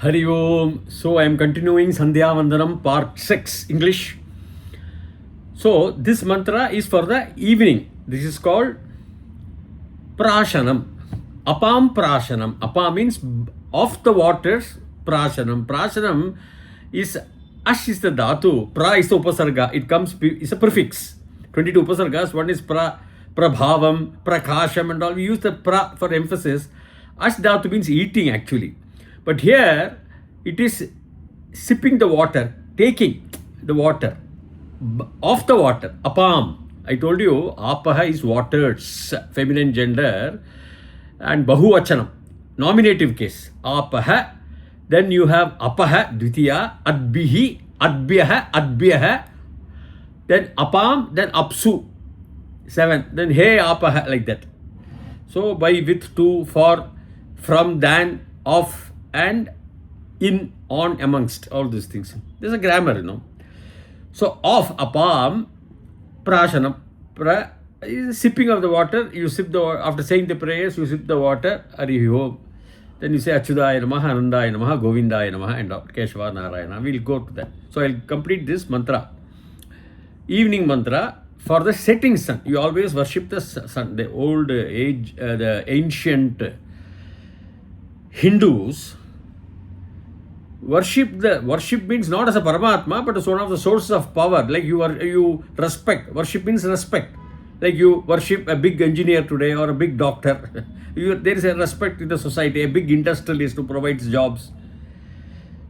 Hari Om. So I am continuing Sandhya vandanam part 6 English. So this mantra is for the evening. This is called Prashanam. Apam Prashanam. Apa means of the waters. Prashanam. Prashanam is Ash is the dhatu. Pra is the upasarga. It comes, is a prefix. 22 upasargas. One is Prabhavam, Prakasham and all. We use the pra for emphasis. Ash dhatu means eating actually. But here it is sipping the water, taking the water, of the water, apam. I told you, apaha is waters, feminine gender, and bahuvachanam, nominative case, apaha. Then you have apaha, dvitiya, adbihi, adbyaha, adbyaha, then apam, then apsu, 7, then hey apaha, like that. So by, with, to, for, from, than, of, and in, on, amongst, all these things. There's a grammar, So of apam, prashanam, is sipping of the water. You sip the water, after saying the prayers, you sip the water, Harihi Om. Then you say Achyudaya Namaha, Anandaya Namaha, Govindaya Namaha, and Keshava Narayana. We'll go to that. So I'll complete this mantra. Evening mantra for the setting sun. You always worship the sun. The old age, the ancient Hindus worship means not as a Paramatma, but as one of the sources of power. Like you respect. Worship means respect. Like you worship a big engineer today or a big doctor. There is a respect in the society. A big industrialist who provides jobs.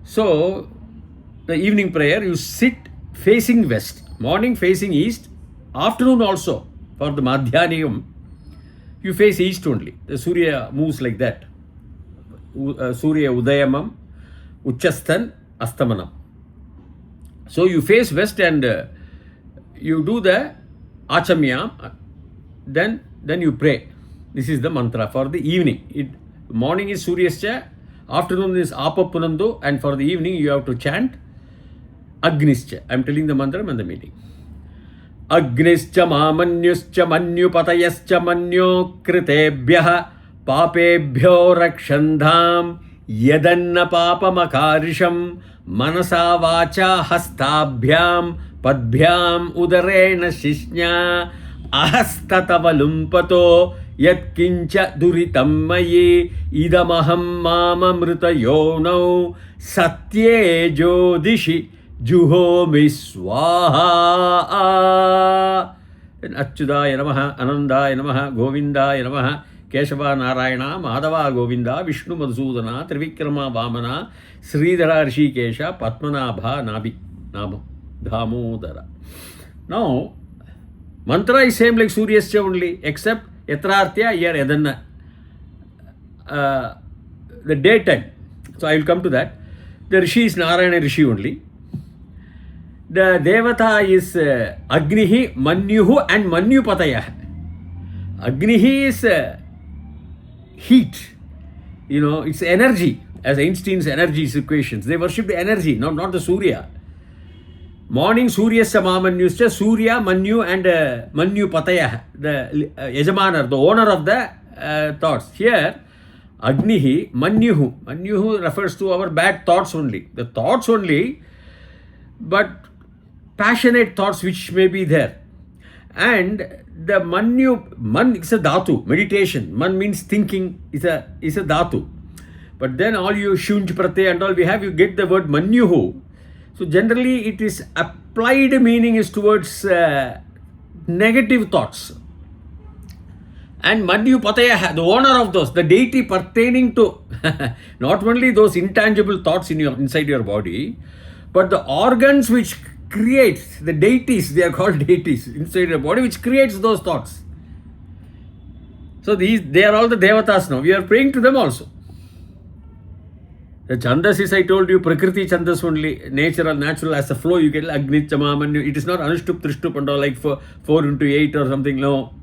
So the evening prayer, you sit facing west. Morning facing east. Afternoon also. For the Madhyaniyam, you face east only. The Surya moves like that. Surya Udayamam, Uchasthan, Astamanam. So you face west and you do the Achamyam, then you pray. This is the mantra for the evening. Morning is Suryascha, afternoon is Apapunandu, and for the evening you have to chant Agnischa. I am telling the mantra and the meaning. Agnischa mamanyuscha manyupatayascha manyo kritebhyaha Papebhyo rakshandham yadanna papamakharisham manasa vacha hastabhyam padbhyam udarena shishnya ahastatavalum yatkincha duritam mayi idamaham mamamrita yonau satye jodishi juhomi swaha. Then Achyudaya Namaha, Anandaya Namaha, Govindaya Namaha, Keshava Narayana, Madhava Govinda, Vishnu Madhusudana, Trivikrama Vamana, Sridhara Rishikesha, Padmanabha Nama, Dhamodara. Now, mantra is same like Suryascha only, except Yatrarthya, here Yadanna. The daytime. So I will come to that. The Rishi is Narayana Rishi only. The Devata is Agni, Manyuhu and Manyupataya. Agni is heat, it's energy, as Einstein's energy equations. They worship the energy, not the Surya. Morning Surya Samamanyuscha, Surya, Manyu and Manyu Pataya, the Yajamanar, the owner of the thoughts. Here, Agnihi, Manyuhu. Manyuhu refers to our bad thoughts only. The thoughts only, but passionate thoughts which may be there. And the man is a dhatu, meditation. Man means thinking, is a dhatu. But then all you shunj pratyay and all we have, you get the word manyuhu. So generally it is applied meaning is towards negative thoughts. And manyu pataya, the owner of those, the deity pertaining to not only those intangible thoughts inside your body, but the organs which creates the deities, they are called deities inside your body, which creates those thoughts. So they are all the devatas now. We are praying to them also. The chandas is, I told you, prakriti chandas only, natural as a flow. You get Agni Chamaman. It is not Anushtup, Trishtup and all like 4 into 8 or something. No.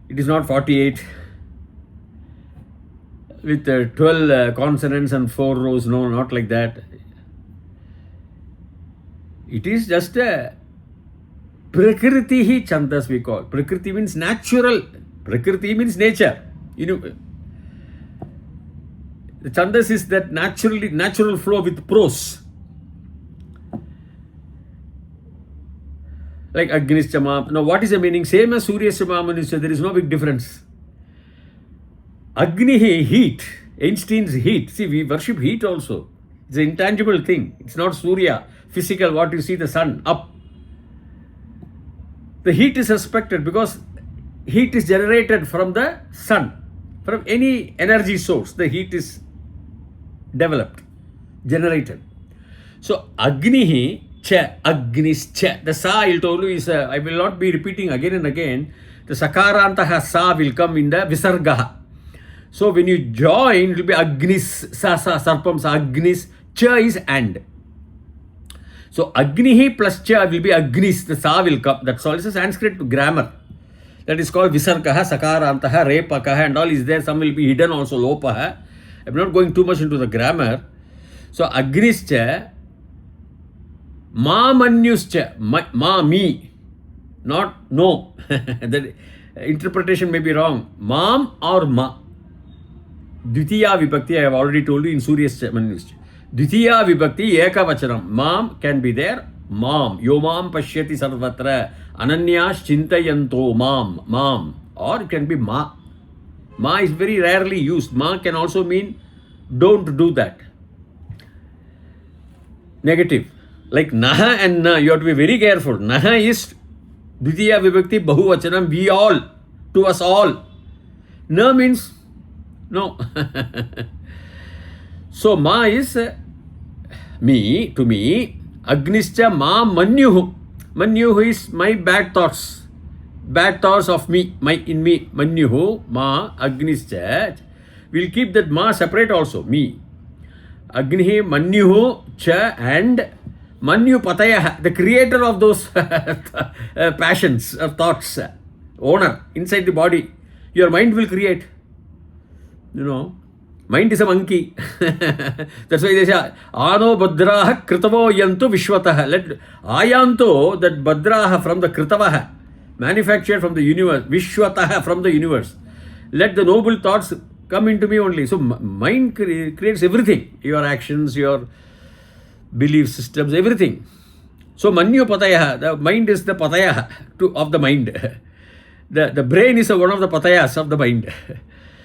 It is not 48 with 12 consonants and 4 rows. No, not like that. It is just a Prakriti chandas we call. Prakriti means natural. Prakriti means nature. The Chandas is that natural flow with prose. Like Agnischama. Now, what is the meaning? Same as Suryashama Manusya. There is no big difference. Agni, heat. Einstein's heat. See, we worship heat also. It's an intangible thing. It's not Surya, physical, what you see the sun up. The heat is respected because heat is generated from the sun. From any energy source, the heat is developed, generated. So, Agni cha, Agnischa. The sa I told you is, I will not be repeating again and again. The Sakarantaha sa will come in the Visargaha. So, when you join, it will be Agnis, sa, sarpam, sa, Agnis, cha is and. So, Agnihi plus cha will be Agnis, the sa will come. That's all. It's a Sanskrit grammar. That is called Visargaha, Sakarantaha, Repakaha and all is there. Some will be hidden also, Lopaha. I'm not going too much into the grammar. So, Agnischa, Ma Manyuscha, ma me, not no. The interpretation may be wrong. Mam or ma. Dvitiya Vibhakti, I have already told you in Suryascha Manyuscha. Dvitiya Vibhakti, Eka Vachanam. Mam can be there. Mam. Yo mam pashyati sarvatra. Ananyas chintayanto mam. Or it can be ma. Ma is very rarely used. Ma can also mean don't do that. Negative. Like naha and na, you have to be very careful. Naha is Dvitiya Vibhakti Bahuvachanam, we all, to us all. Na means no. So ma is me, to me. Agnischa ma manyuhu. Manyuhu is my bad thoughts. Bad thoughts of me, in me. Manyuhu, ma, Agnischa. We'll keep that ma separate also, me. Agnihi, Manyuhu, cha, and Manyu Pataya, the creator of those passions, thoughts, owner, inside the body. Your mind will create. You know, mind is a monkey. That's why they say, Ano Badraha Kritavo Yantu Vishwataha. Let Ayanto, that Badraha from the Kritavaha, manufactured from the universe, Vishwataha from the universe. Let the noble thoughts come into me only. So mind creates everything. Your actions, your belief systems, everything. So Manyu Pataya, the mind is the Pataya of the mind. The brain is one of the Patayas of the mind.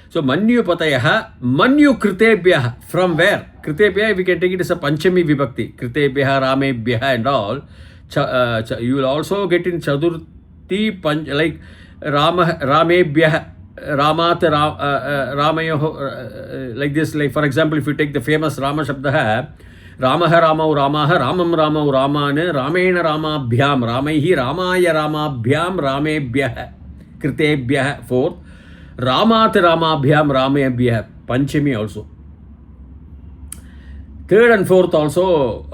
So Manyu Pataya, Manyu Kritebhya, from where? Kritebhya, we can take it as a Panchami Vibhakti. Kritebhya, Ramebhya and all. You will also get in Chadurthi, like Ramebhya, Ramat, Ramayo, like this. Like for example, if you take the famous Rama Shabda, Ramaha Ramau Ramaha Ramam Ramau Ramane Ramena Ramabhyam Ramaihi Ramaya Ramabhyam Ramebhya Kritebhya. Fourth, Ramat Ramabhyam Ramebhya, Panchami also. Third and fourth also,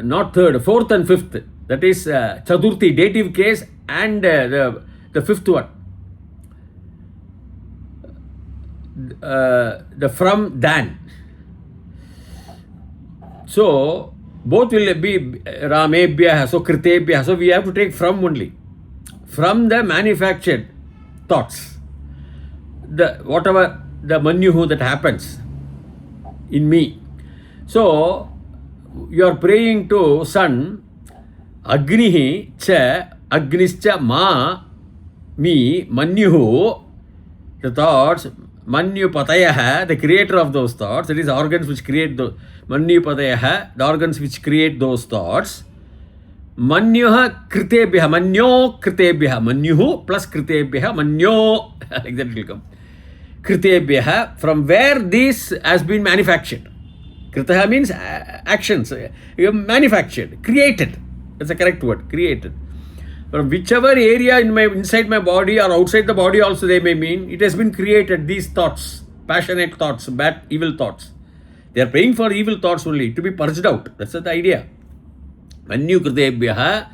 not third, fourth and fifth. That is Chadurthi, dative case, and the fifth one. The from than. So both will be Ramebhya, so Kritebhya. So we have to take from only. From the manufactured thoughts. The whatever the Manyuhu that happens in me. So you are praying to sun, Agnihi cha, Agnischa ma, me, Manyuhu, the thoughts, Manyu Patayaha, the creator of those thoughts, that is organs which create the Manyu Patayaha, the organs which create those thoughts. Manyuha Kritebhya, Manyo Kritebhya, Manyuhu plus Kritebhya, Manyo, like that will come. Kritebhya, from where this has been manufactured. Kritaha means actions, manufactured, created. That's the correct word, created. From whichever area inside my body or outside the body also they may mean, it has been created, these thoughts, passionate thoughts, bad, evil thoughts. They are praying for evil thoughts only, to be purged out. That's the idea. Manyu Kritebhya.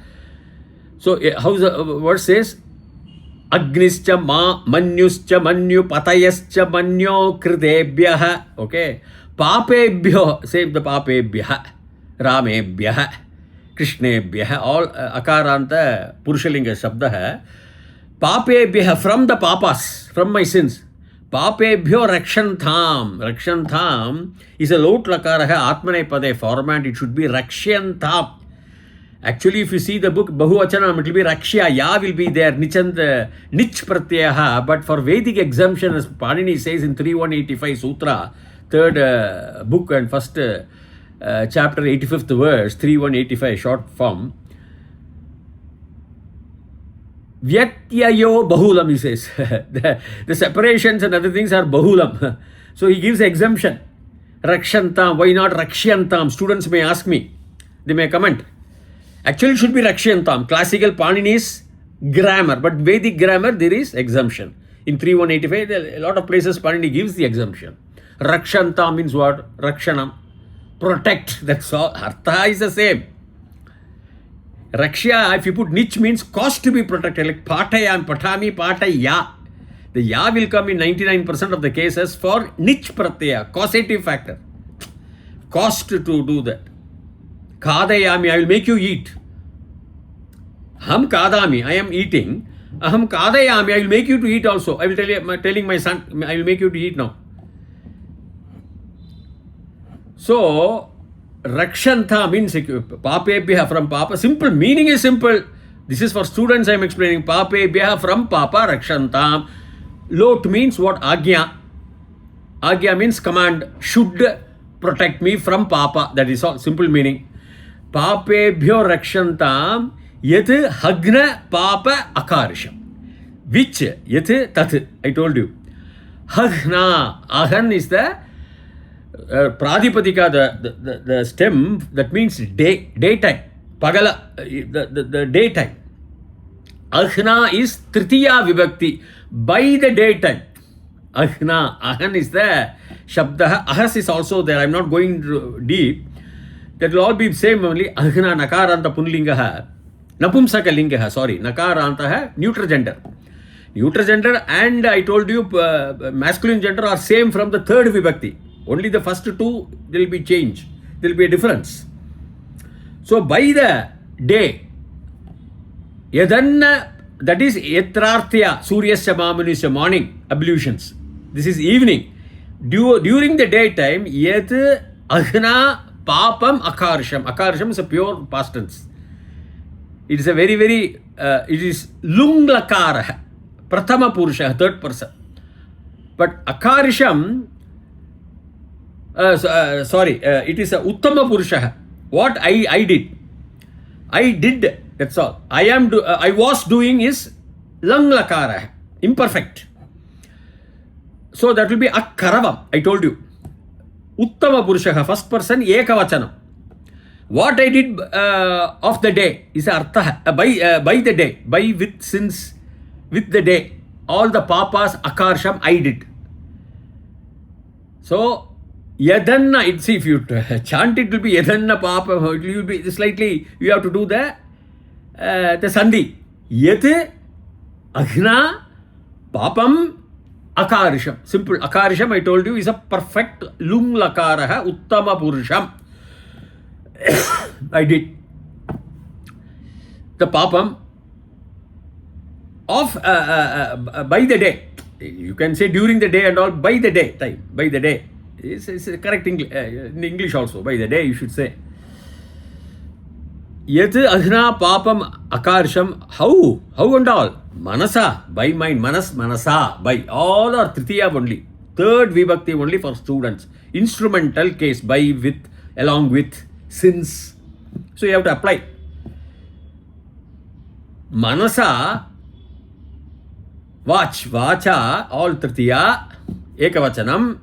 So, how the word says? Agnischa ma, Manyuscha, Manyu, Patayascha, Manyo Kritebhya. Okay. Papebhyo, same the Papebhya, Ramebhya, Krishnebhya, all Akaranta Purushalinga Shabda hai. Papebhya, from the papas, from my sins. Papebhyo rakshantam. Rakshantam is a lot lakaraha atmanepade format. It should be rakshyantam. Actually, if you see the book Bahuvachanam, it will be Rakshya, Ya will be there, Nichand, Nich Pratyaha. But for Vedic exemption, as Panini says in 3185 Sutra, third book and first chapter, 85th verse, 3185 short form, Vyatyayo Bahulam, he says. the separations and other things are Bahulam. So he gives exemption. Rakshantam, why not Rakshyantam? Students may ask me, they may comment. Actually, it should be Rakshyantam. Classical Panini's grammar, but Vedic grammar, there is exemption. In 3185, a lot of places Panini gives the exemption. Rakshantam means what? Rakshanam. Protect. That's all. Artha is the same. Rakshya, if you put nich, means cause to be protected. Like patayam, patami, pataya. The ya will come in 99% of the cases for nich pratyaya, causative factor. Cost to do that. Kadayami, I will make you eat. Ham kadami, I am eating. Aham kadayami, I will make you to eat also. I will telling my son, I will make you to eat now. So, Rakshanta means Papebhya from Papa. Simple, meaning is simple. This is for students I am explaining. Papebhya from Papa, Rakshantam. Lot means what? Agnya. Agnya means command. Should protect me from Papa. That is all. Simple meaning. Papebhyo Rakshantam Yat Hagna Papa Akarisham. Which Yat Tat. I told you. Hagna. Ahan is the Pradipadika, the stem that means daytime. Pagala, the daytime. Ahna is Tritiya Vibhakti, by the daytime. Ahna, Ahan is the Shabda. Ahas is also there. I am not going deep. That will all be same only. Ahna Nakaranta Punlingaha, Napumsaka Lingaha, sorry, Nakaranta, neutral gender. Neutral gender and I told you masculine gender are same from the third Vibhakti. Only the first two, there will be change. There will be a difference. So, by the day, Yadanna, that is Yatrarthya, Suryasya Mamunisya, morning ablutions. This is evening. During the daytime, Yat Ahna Papam Akarsham. Akarsham is a pure past tense. It is a very, very, it is Lunglakara, Prathama Purusha, third person. But Akarsham, it is a Uttama Purusha. What I did, that's all. I was doing is Langlakara, imperfect. So that will be Akkaravam, I told you. Uttama Purusha, first person, Ekavachanam. What I did of the day is Artha, by the day, by with since, with the day. All the papas, Akarsham, I did. So, Yadanna, it's if you chant it will be Yadanna Papa, it will be slightly, you have to do the Sandhi. Yat Agna Papam Akarisham. Simple. Akarisham, I told you, is a perfect Lung Lakaraha Uttama Purusham. I did. The Papam of by the day. You can say during the day and all, by the day time, by the day. It's correct in English also. By the day you should say. Yat Adhna Papam Akarsham. How and all? Manasa, by mind. Manasa, by. All are Tritiya only. Third Vibhakti only for students. Instrumental case, by, with, along with, since. So you have to apply. Manasa, Vacha, all Tritiya, Ekavachanam.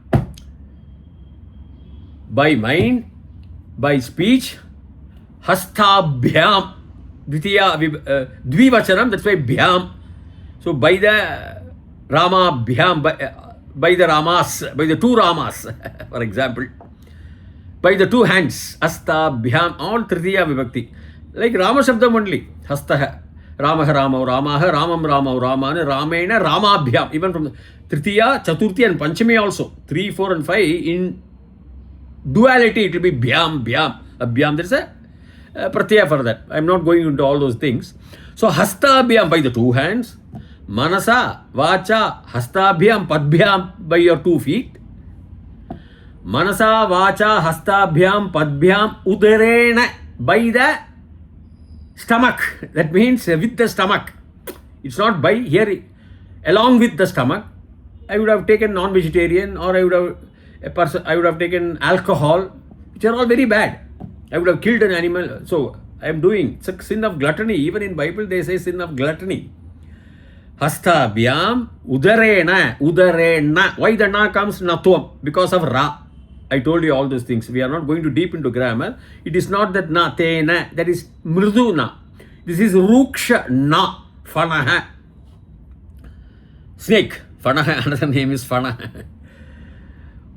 By mind, by speech, Hastabhyam, Dvivachanam, that's why Bhyam. So by the Rama Bhyam, by the Ramas, by the two Ramas, for example, by the two hands, Hastabhyam, all Tritiya Vibhakti. Like Rama Shabdam only, Hastaha, Ramaha Rama, Ramaha, Ramam Rama, Ramana, Ramena, Ramabhyam. Even from the Tritiya, Chaturthi and Panchami also, 3, 4 and 5 in duality, it will be Bhyam. Abhyam, there is a Pratyaya for that. I am not going into all those things. So, Hastabhyam, by the two hands. Manasa, Vacha, Hastabhyam, Padbhyam by your 2 feet. Manasa, Vacha, Hastabhyam, Padbhyam, Udarena by the stomach. That means with the stomach. It's not by here. Along with the stomach, I would have taken non-vegetarian, or I would have taken alcohol, which are all very bad. I would have killed an animal. So I am doing, it's a sin of gluttony. Even in Bible they say sin of gluttony. Hastabhyam udarena. Why the na comes natvam? Because of ra. I told you all those things. We are not going to deep into grammar. It is not that na tena. That is mridu na. This is ruksha na. Fanaha. Snake. Fanaha. Another name is Fanaha.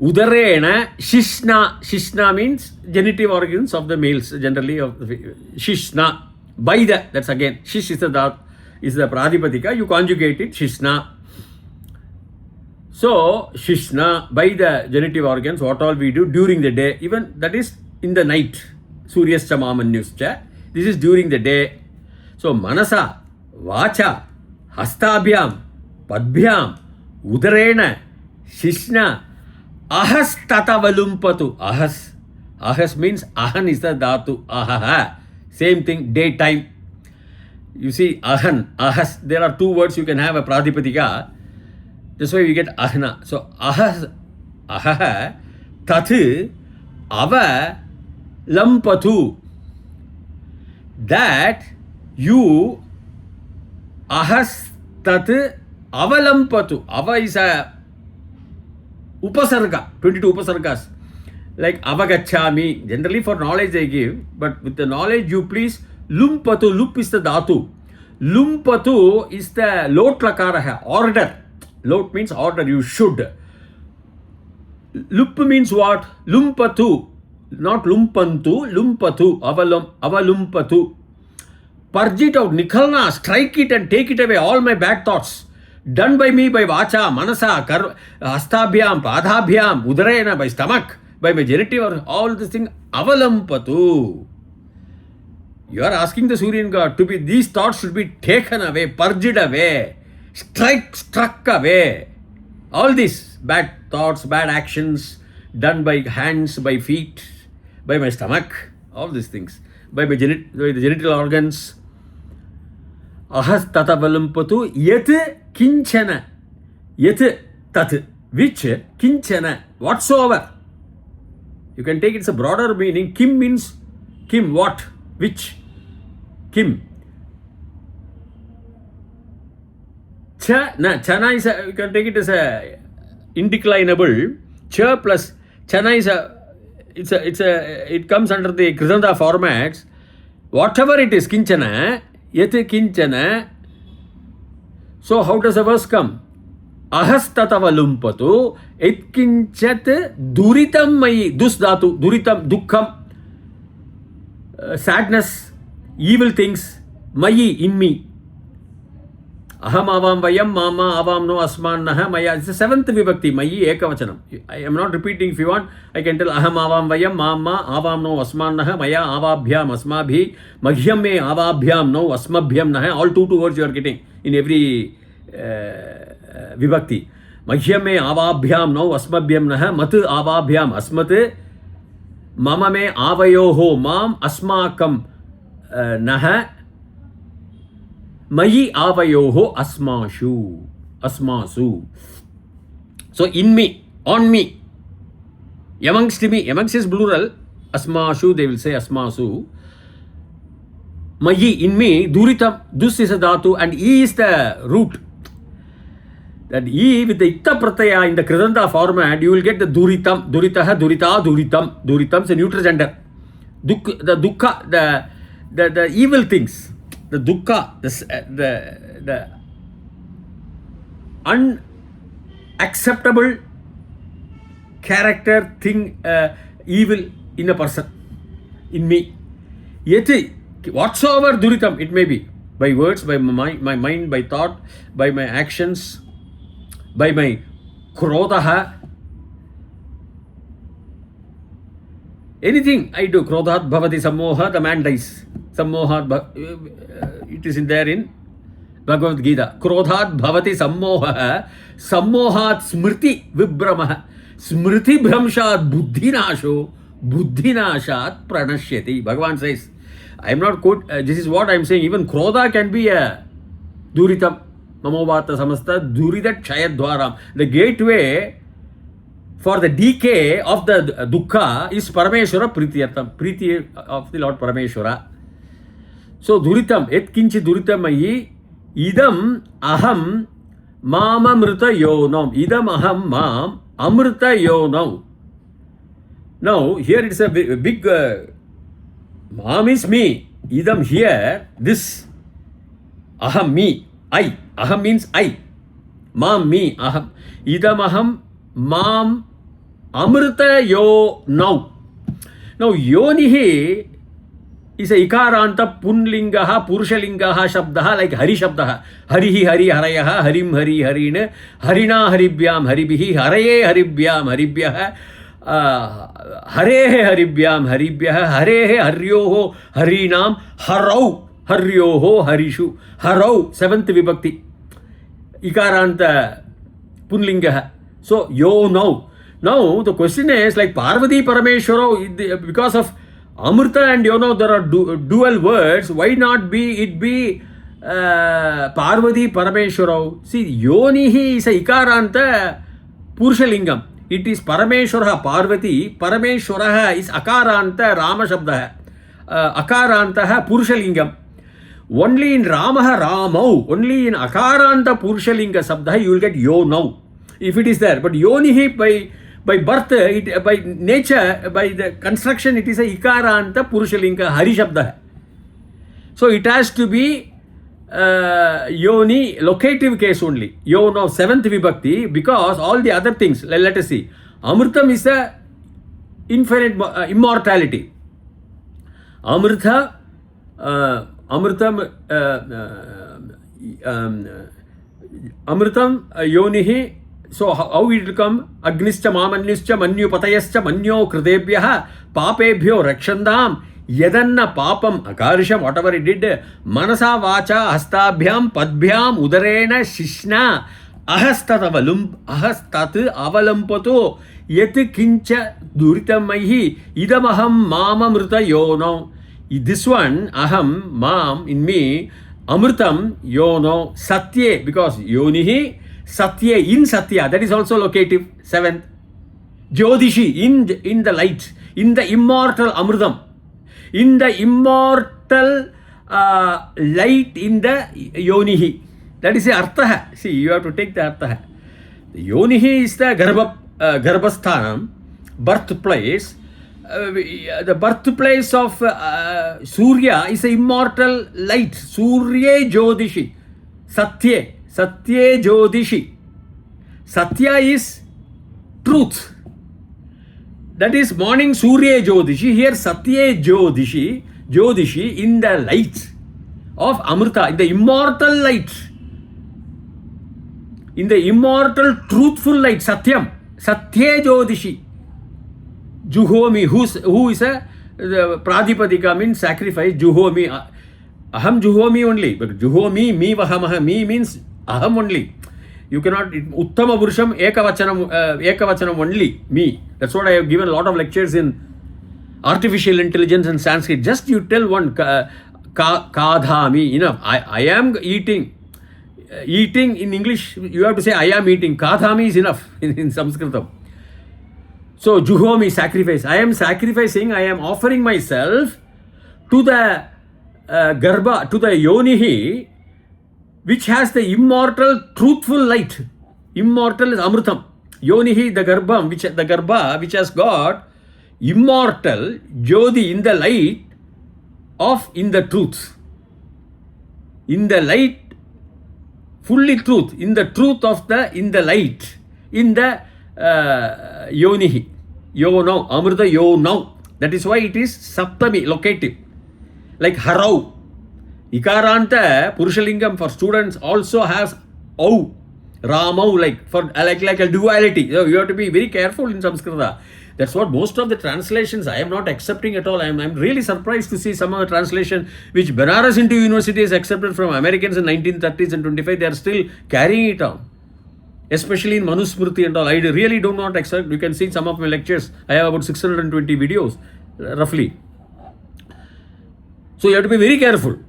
Udarena shishna. Shishna means genitive organs of the males, generally of the shishna. By the, that's again, shish is the pradipadika. You conjugate it, shishna. So, shishna, by the genitive organs, what all we do during the day, even that is in the night. Suryascha mamanyuscha. This is during the day. So, manasa, vacha, hastabhyam, padbhyam, udarena, shishna, ahas tatavalumpatu. Ahas means ahan is the dhatu. Ahaha. Same thing, daytime. You see, ahan, ahas. There are 2 words you can have a pradipadika. That's why we get ahana. So, ahas, ahaha, tat, ava, lampatu. That you, ahas, tat, avalampatu. Ava is a upasarga, 22 upasargas. Like avagachami, generally for knowledge I give, but with the knowledge you please, lumpatu, lup is the dhatu. Lumpatu is the lot lakara, order. Lot means order, you should. Lup means what? Lumpatu, not lumpantu, lumpatu, avalumpatu. Purge it out, nikhalna, strike it and take it away, all my bad thoughts. Done by me by vacha, manasa, hastabhyam, padhabhyam, udarena, by stomach, by my genitive, all these things, avalampatu. You are asking the Suryan God to be, these thoughts should be taken away, purged away, struck away. All these bad thoughts, bad actions done by hands, by feet, by my stomach, all these things, by the genital organs. Ahas tatavalumpatu yet kinchana. Yet tat, which kinchana, whatsoever. You can take it's a broader meaning. Kim means kim, what, which. Kim. Chana is a, you can take it as a indeclinable. Cha plus chana is it comes under the Kridanta formats. Whatever it is, kinchana, yet kinchana. So how does the verse come? Ahastatavallumpatu etkinchat duritam mayi. Dus dhatu, duritam, dukkham, sadness, evil things, mayi, in me. Aham avam vayam mama avam no asman naha maya. It's the 7th vibhakti, mayi ekavachanam. I am not repeating. If you want, I can tell aham avam vayam mama avam no asman naha maya avabhyam asmabhi maghyam me avabhyam no asmabhyam naha. All 2 words you are getting in every vibhakti. Maghyam me avabhyam no asmabhyam naha mat avabhyam asmat mama me avayoho mam asmakam naha mayi avayoho asmasu. So in me, on me, amongst me, amongst is plural, asmashu, they will say asmasu. Mayi, in me, duritam, dus is a dhatu and e is the root. That e with the itta pratyaya in the Kridanta format, you will get the duritam, duritaha, durita, duritam. Duritam is a neutral gender. The dukkha, the evil things. The dukkha, the unacceptable character thing, evil in a person, in me. Yet, whatsoever duritam it may be, by words, by my mind, by thought, by my actions, by my krodaha, anything I do, krodhat bhavati sammoha, the man dies. Sammoha, it is in there in Bhagavad Gita. Krodhat bhavati sammoha, sammohat smriti vibramah, smriti bhramshat buddhinasho, buddhinashat pranashyati. Bhagavan says, I am not quote, this is what I am saying, even krodha can be a duritam, mamobhata samasta, durida chayadwaram. The gateway for the decay of the dukkha is Parameshwara Pritiyartham, Priti of the Lord Parameshwara. So duritam, et kinchi duritam ayi, idam aham mam amrita yonam, idam aham mam amrita yonam. Now here it's a big, mam is me, idam here, this, aham me, I, aham means I, mam me, aham, idam aham mam amrita yo now. Now yonihi is a ikaranta punlingaha purushalingaha shabdaha like hari shabdaha. Harihi hari harayaha harim hari harine harina haribhyam haribihi haraye haribhyam haribhyaha harehe haribhyam haribhyaha harehe haryoho harinam harau haryoho harishu harau seventh vibhakti ikaranta punlingaha. So yo now. Now the question is like Parvati Parameshwara, because of Amrita and there are dual words, why not be Parvati Parameshwara? See, Yonihi is a Ikaranta Purushalingam. It is Parameshwara Parvati, Parameshwara is Akaranta Rama Shabda, Akaranta Purushalingam. Only in Ramaha Ramau, only in Akaranta Purushalinga Sabda you will get Yo now, if it is there. But Yonihi by birth, by nature, by the construction, it is a Ikaranta Purushalinga Hari Shabda. So it has to be Yoni, locative case only. Yo now, seventh vibhakti, because all the other things, let us see. Amritam is a infinite immortality. Amrita, Amritam Yonihi. So how it will come? Agnischa mamanyuscha manyu patayascha manyo kridebhyaha papebhyo rakshandam yadanna papam akarisham, whatever it did, manasa vacha hastabhyam padbhyam udarena shishna ahastat avalampato yet kincha duritamaihi idamaham mamamrita yono. This one, aham, mam, in me, amritam, yono, satye, because yonihi, Satya, in Satya, that is also locative, seventh. Jyodishi, in the light, in the immortal Amritam, in the immortal light in the Yonihi. That is the Artha. See, you have to take the Artha. The Yonihi is the Garbhasthanam, birthplace. The birthplace of Surya is the immortal light. Surya Jyodishi. Satya. Satya Jyodishi. Satya is truth. That is morning Surya Jyodishi. Here Satya Jyodishi. Jyodishi in the light of Amrita, in the immortal light. In the immortal truthful light. Satyam. Satya Jyodishi. Juhomi. Who is a Pradipadika means sacrifice. Juhomi. Aham Juhomi only. But Juhomi, me vahamaha. Me means aham only. You cannot, Uttama Purusham Ekavachanam only, me. That's what I have given a lot of lectures in artificial intelligence and Sanskrit. Just you tell one, kadhami, enough. I am eating. Eating in English, you have to say I am eating. Kadhami is enough in Sanskritam. So, Juhomi, sacrifice. I am sacrificing, I am offering myself to the Garbha, to the Yonihi, which has the immortal, truthful light. Immortal is Amritam. Yonihi, the Garbha, which has got immortal, Jyoti, in the light of, in the truth. In the light, fully truth. In the truth of the, in the light. In the Yonihi. Yo now, Amrita yo now. That is why it is Saptami, locative. Like Harau. Ikaranta, Purushalingam for students also has Au, Ramau, like a duality. So you have to be very careful in Samskrita. That's what most of the translations, I am not accepting at all. I'm really surprised to see some of the translation which Banaras Hindu University has accepted from Americans in 1930s and 25. They are still carrying it on. Especially in Manusmriti and all. I really do not accept. You can see some of my lectures. I have about 620 videos, roughly. So you have to be very careful.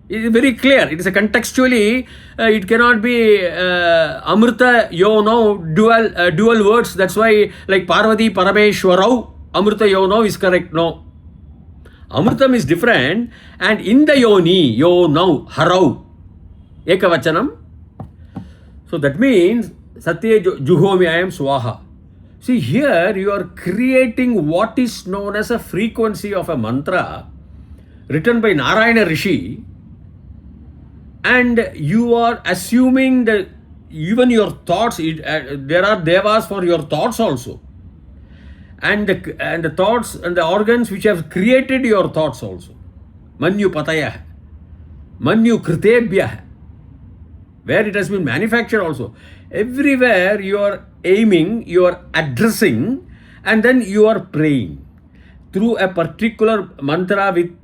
It is very clear. It is a contextually, it cannot be Amrita, dual words. That's why, like Parvati, Parameshwarau, Amrita, is correct. No. Amritam is different. And in the yoni, harau, ekavachanam. So that means, Satya Juhomi, I am Swaha. See, here you are creating what is known as a frequency of a mantra written by Narayana Rishi. And you are assuming that even your thoughts, there are devas for your thoughts also. And the thoughts and the organs which have created your thoughts also. Manyu pataya, Manyu kritebhyah, where it has been manufactured also. Everywhere you are aiming, you are addressing, and then you are praying through a particular mantra with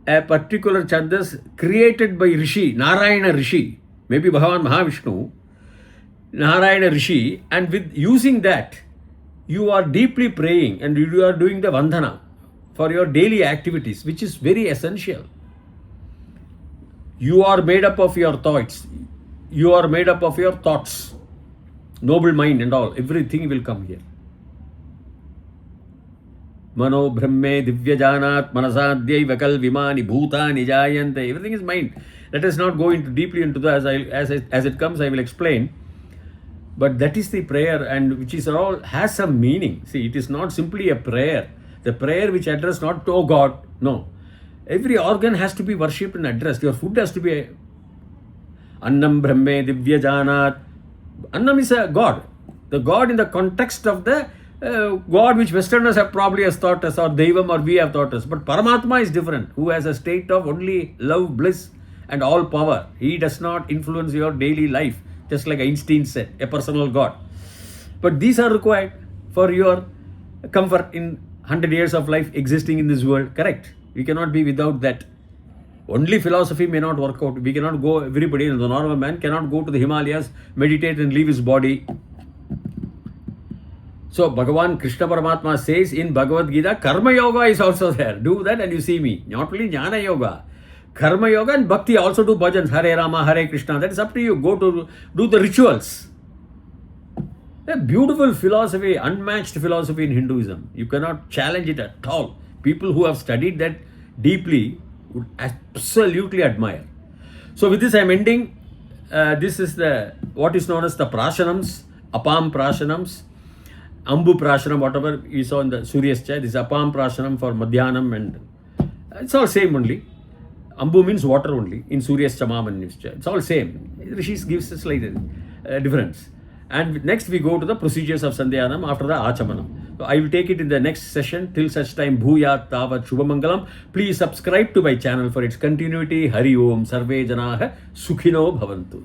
a particular chandas created by Rishi, Narayana Rishi, maybe Bhagavan Mahavishnu, Narayana Rishi, and with using that, you are deeply praying and you are doing the vandana for your daily activities, which is very essential. You are made up of your thoughts. You are made up of your thoughts, noble mind and all. Everything will come here. Mano Brahme Divyajanat Manasadhyai Vakal Vimani Bhutani Jayante. Everything is mind. Let us not go into deeply into that. As it comes, I will explain. But that is the prayer, and which is all has some meaning. See, it is not simply a prayer. The prayer which address not to God. No. Every organ has to be worshipped and addressed. Your food has to be Annam Brahme Divyajanat. Annam is a God. The God in the context of the God which Westerners have probably has taught us, or Devam, or we have taught us. But Paramatma is different, who has a state of only love, bliss and all power. He does not influence your daily life, just like Einstein said, a personal God. But these are required for your comfort in 100 years of life existing in this world, correct? We cannot be without that. Only philosophy may not work out. We cannot go, everybody, the normal man cannot go to the Himalayas, meditate and leave his body. So Bhagavan Krishna Paramatma says in Bhagavad Gita, Karma Yoga is also there. Do that and you see me. Not only Jnana Yoga. Karma Yoga and Bhakti also do bhajans. Hare Rama, Hare Krishna. That is up to you. Go to do the rituals. A beautiful philosophy, unmatched philosophy in Hinduism. You cannot challenge it at all. People who have studied that deeply would absolutely admire. So with this I am ending. This is what is known as the prashanams, apam prashanams, ambu prashanam, whatever you saw in the Suryascha. This is apam prashanam for madhyanam, and it's all same only. Ambu means water only in Suryascha Mahamanishcha. It's all same. Rishis gives us like a difference. And next we go to the procedures of Sandhyanam after the Achamanam. So I will take it in the next session. Till such time, Bhuyat Tavat Shubhamangalam. Please subscribe to my channel for its continuity. Hari Om Sarve Janaha Sukhino Bhavantu.